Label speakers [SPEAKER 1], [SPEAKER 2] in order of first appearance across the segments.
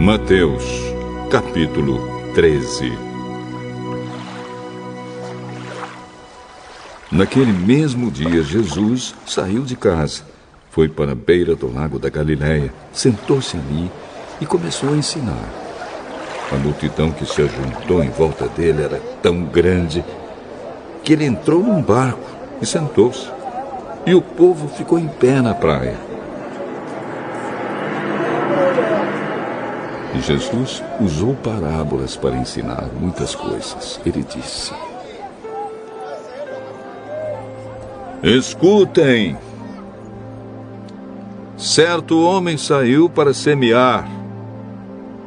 [SPEAKER 1] Mateus, capítulo 13. Naquele mesmo dia, Jesus saiu de casa, foi para a beira do lago da Galileia, sentou-se ali e começou a ensinar. A multidão que se ajuntou em volta dele era tão grande que ele entrou num barco e sentou-se, e o povo ficou em pé na praia. E Jesus usou parábolas para ensinar muitas coisas. Ele disse: Escutem! Certo homem saiu para semear.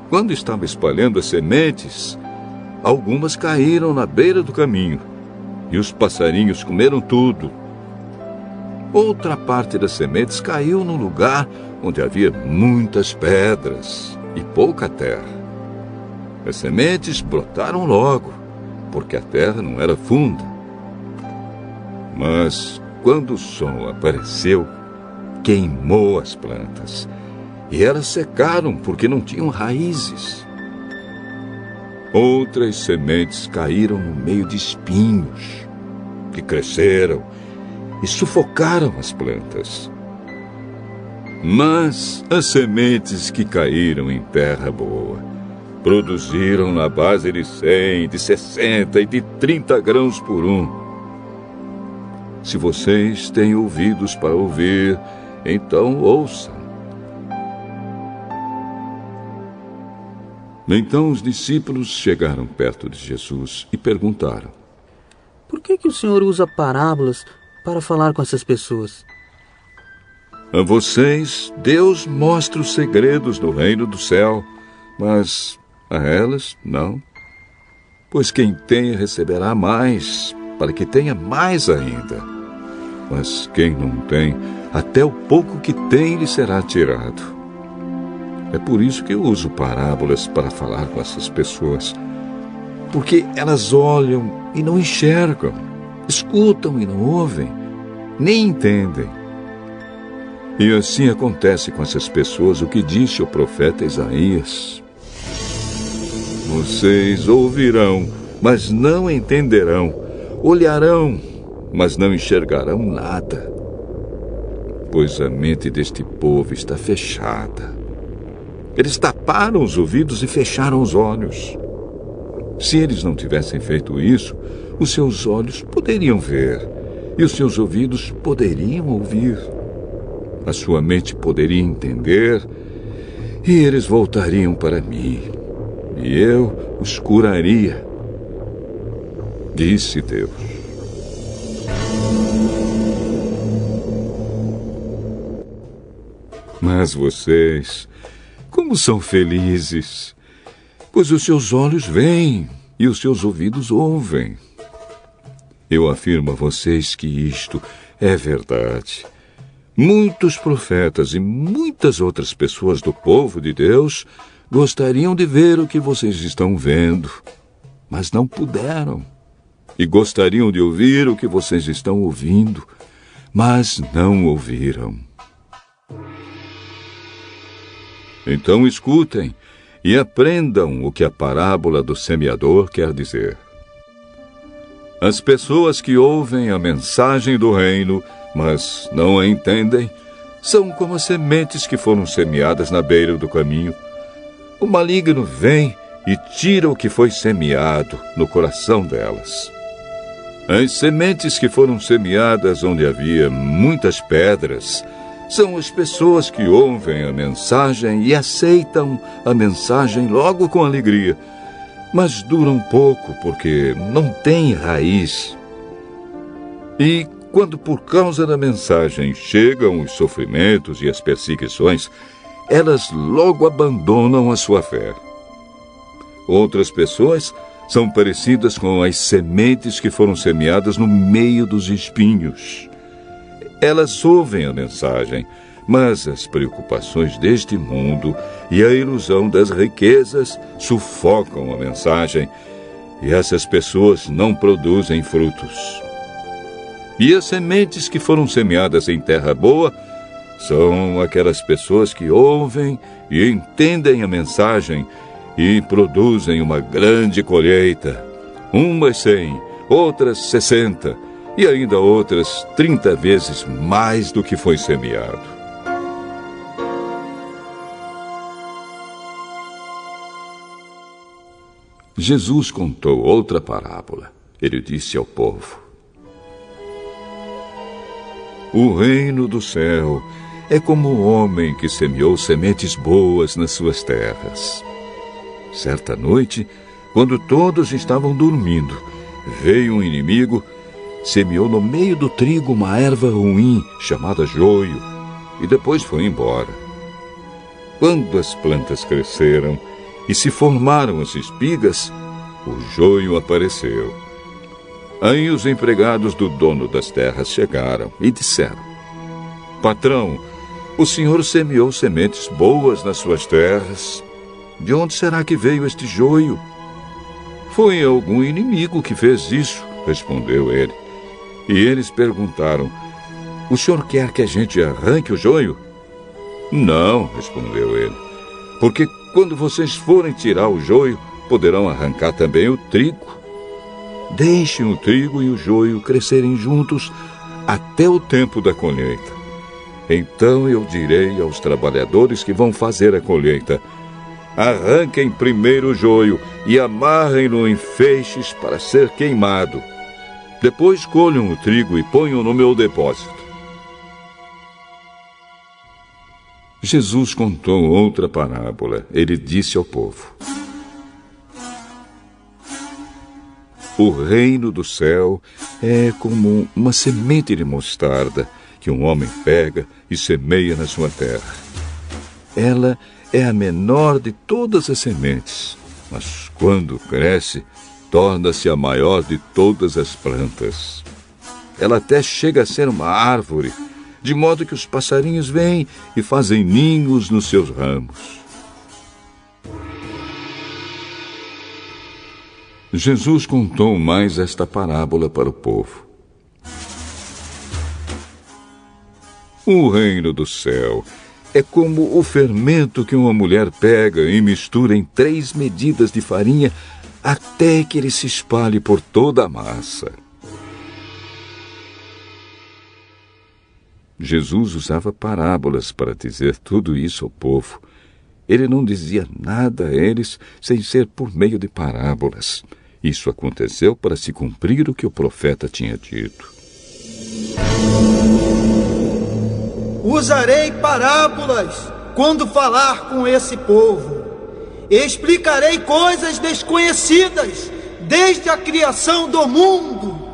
[SPEAKER 1] Quando estava espalhando as sementes, algumas caíram na beira do caminho, e os passarinhos comeram tudo. Outra parte das sementes caiu num lugar onde havia muitas pedras e pouca terra. As sementes brotaram logo, porque a terra não era funda. Mas, quando o sol apareceu, queimou as plantas, e elas secaram porque não tinham raízes. Outras sementes caíram no meio de espinhos, que cresceram e sufocaram as plantas. Mas as sementes que caíram em terra boa produziram na base de 100, de 60 e de 30 grãos por um. Se vocês têm ouvidos para ouvir, então ouçam. Então os discípulos chegaram perto de Jesus e perguntaram:
[SPEAKER 2] Por que o Senhor usa parábolas para falar com essas pessoas?
[SPEAKER 1] A vocês, Deus mostra os segredos do reino do céu, mas a elas, não. Pois quem tem receberá mais, para que tenha mais ainda. Mas quem não tem, até o pouco que tem lhe será tirado. É por isso que eu uso parábolas para falar com essas pessoas. Porque elas olham e não enxergam, escutam e não ouvem, nem entendem. E assim acontece com essas pessoas o que disse o profeta Isaías: Vocês ouvirão, mas não entenderão. Olharão, mas não enxergarão nada. Pois a mente deste povo está fechada. Eles taparam os ouvidos e fecharam os olhos. Se eles não tivessem feito isso, os seus olhos poderiam ver, e os seus ouvidos poderiam ouvir. A sua mente poderia entender, e eles voltariam para mim, e eu os curaria. Disse Deus. Mas vocês, como são felizes, pois os seus olhos veem e os seus ouvidos ouvem. Eu afirmo a vocês que isto é verdade. Muitos profetas e muitas outras pessoas do povo de Deus gostariam de ver o que vocês estão vendo, mas não puderam. E gostariam de ouvir o que vocês estão ouvindo, mas não ouviram. Então escutem e aprendam o que a parábola do semeador quer dizer. As pessoas que ouvem a mensagem do reino, mas não a entendem, são como as sementes que foram semeadas na beira do caminho. O maligno vem e tira o que foi semeado no coração delas. As sementes que foram semeadas onde havia muitas pedras são as pessoas que ouvem a mensagem e aceitam a mensagem logo com alegria, mas duram pouco porque não têm raiz. E quando por causa da mensagem chegam os sofrimentos e as perseguições, elas logo abandonam a sua fé. Outras pessoas são parecidas com as sementes que foram semeadas no meio dos espinhos. Elas ouvem a mensagem, mas as preocupações deste mundo e a ilusão das riquezas sufocam a mensagem, e essas pessoas não produzem frutos. E as sementes que foram semeadas em terra boa São aquelas pessoas que ouvem e entendem a mensagem e produzem uma grande colheita. Umas 100, outras 60 e ainda outras 30 vezes mais do que foi semeado. Jesus contou outra parábola. Ele disse ao povo: O reino do céu é como um homem que semeou sementes boas nas suas terras. Certa noite, quando todos estavam dormindo, veio um inimigo, semeou no meio do trigo uma erva ruim chamada joio e depois foi embora. Quando as plantas cresceram e se formaram as espigas, o joio apareceu. Aí os empregados do dono das terras chegaram e disseram: Patrão, o senhor semeou sementes boas nas suas terras. De onde será que veio este joio? Foi algum inimigo que fez isso, respondeu ele. E eles perguntaram: O senhor quer que a gente arranque o joio? Não, respondeu ele, porque quando vocês forem tirar o joio, poderão arrancar também o trigo. Deixem o trigo e o joio crescerem juntos até o tempo da colheita. Então eu direi aos trabalhadores que vão fazer a colheita: arranquem primeiro o joio e amarrem-no em feixes para ser queimado. Depois colham o trigo e ponham no meu depósito. Jesus contou outra parábola. Ele disse ao povo: O reino do céu é como uma semente de mostarda que um homem pega e semeia na sua terra. Ela é a menor de todas as sementes, mas quando cresce, torna-se a maior de todas as plantas. Ela até chega a ser uma árvore, de modo que os passarinhos vêm e fazem ninhos nos seus ramos. Jesus contou mais esta parábola para o povo. O reino do céu é como o fermento que uma mulher pega e mistura em 3 medidas de farinha até que ele se espalhe por toda a massa. Jesus usava parábolas para dizer tudo isso ao povo. Ele não dizia nada a eles sem ser por meio de parábolas. Isso aconteceu para se cumprir o que o profeta tinha dito.
[SPEAKER 3] Usarei parábolas quando falar com esse povo. Explicarei coisas desconhecidas desde a criação do mundo.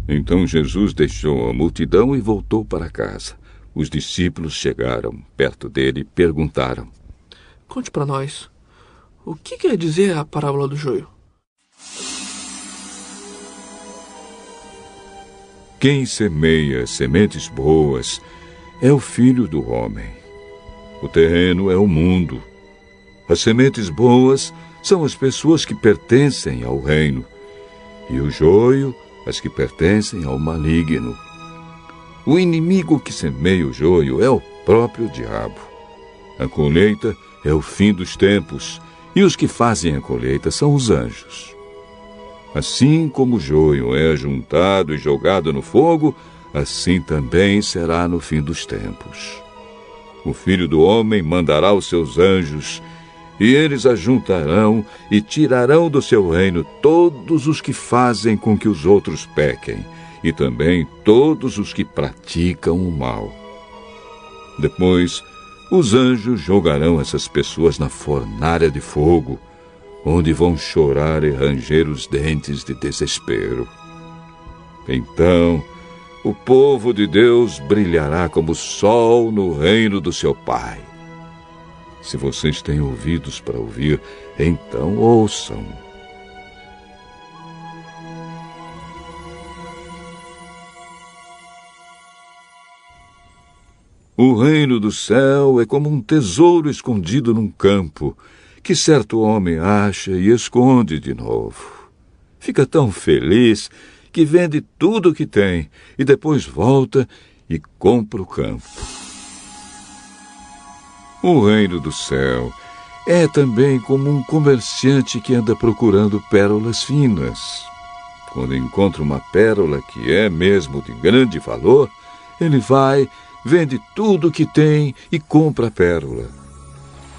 [SPEAKER 1] Então Jesus deixou a multidão e voltou para casa. Os discípulos chegaram perto dele e perguntaram:
[SPEAKER 2] Conte para nós, o que quer dizer a parábola do joio?
[SPEAKER 1] Quem semeia sementes boas é o Filho do Homem. O terreno é o mundo. As sementes boas são as pessoas que pertencem ao reino, e o joio, as que pertencem ao maligno. O inimigo que semeia o joio é o próprio diabo. A colheita é o fim dos tempos, e os que fazem a colheita são os anjos. Assim como o joio é juntado e jogado no fogo, assim também será no fim dos tempos. O Filho do Homem mandará os seus anjos, e eles ajuntarão e tirarão do seu reino todos os que fazem com que os outros pequem, e também todos os que praticam o mal. Depois, os anjos jogarão essas pessoas na fornalha de fogo, onde vão chorar e ranger os dentes de desespero. Então, o povo de Deus brilhará como o sol no reino do seu Pai. Se vocês têm ouvidos para ouvir, então ouçam. O reino do céu é como um tesouro escondido num campo, que certo homem acha e esconde de novo. Fica tão feliz que vende tudo o que tem e depois volta e compra o campo. O reino do céu é também como um comerciante que anda procurando pérolas finas. Quando encontra uma pérola que é mesmo de grande valor, ele vai, vende tudo o que tem e compra a pérola.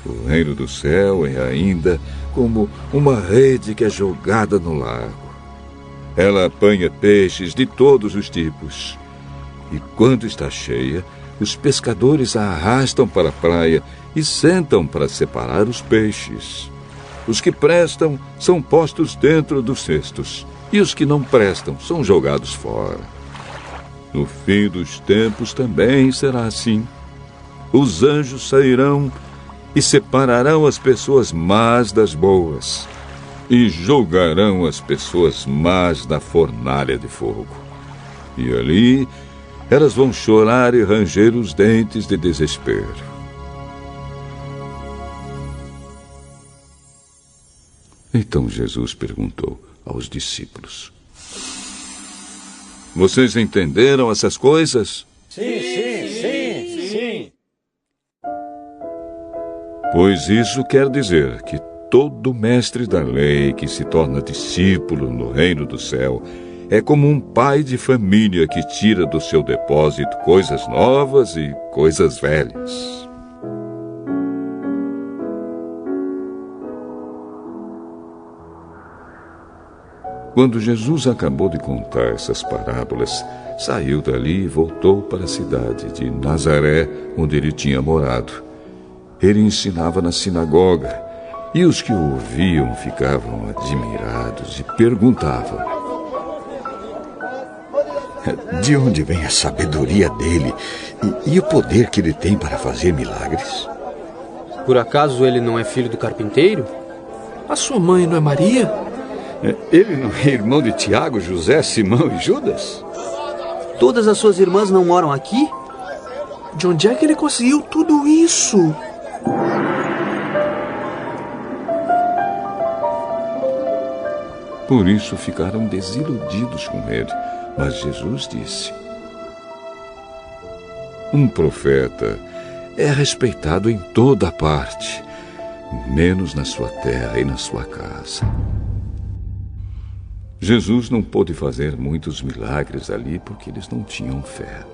[SPEAKER 1] O reino do céu é ainda como uma rede que é jogada no lago. Ela apanha peixes de todos os tipos. E quando está cheia, os pescadores a arrastam para a praia e sentam para separar os peixes. Os que prestam são postos dentro dos cestos, e os que não prestam são jogados fora. No fim dos tempos também será assim. Os anjos sairão e separarão as pessoas más das boas, e jogarão as pessoas más na fornalha de fogo. E ali elas vão chorar e ranger os dentes de desespero. Então Jesus perguntou aos discípulos: Vocês entenderam essas coisas?
[SPEAKER 4] Sim.
[SPEAKER 1] Pois isso quer dizer que todo mestre da lei que se torna discípulo no reino do céu é como um pai de família que tira do seu depósito coisas novas e coisas velhas. Quando Jesus acabou de contar essas parábolas, saiu dali e voltou para a cidade de Nazaré, onde ele tinha morado. Ele ensinava na sinagoga, e os que o ouviam ficavam admirados e perguntavam:
[SPEAKER 5] De onde vem a sabedoria dele e o poder que ele tem para fazer milagres?
[SPEAKER 2] Por acaso ele não é filho do carpinteiro?
[SPEAKER 4] A sua mãe não é Maria?
[SPEAKER 5] Ele não é irmão de Tiago, José, Simão e Judas?
[SPEAKER 2] Todas as suas irmãs não moram aqui?
[SPEAKER 4] De onde é que ele conseguiu tudo isso?
[SPEAKER 1] Por isso ficaram desiludidos com ele. Mas Jesus disse: Um profeta é respeitado em toda parte, menos na sua terra e na sua casa. Jesus não pôde fazer muitos milagres ali porque eles não tinham fé.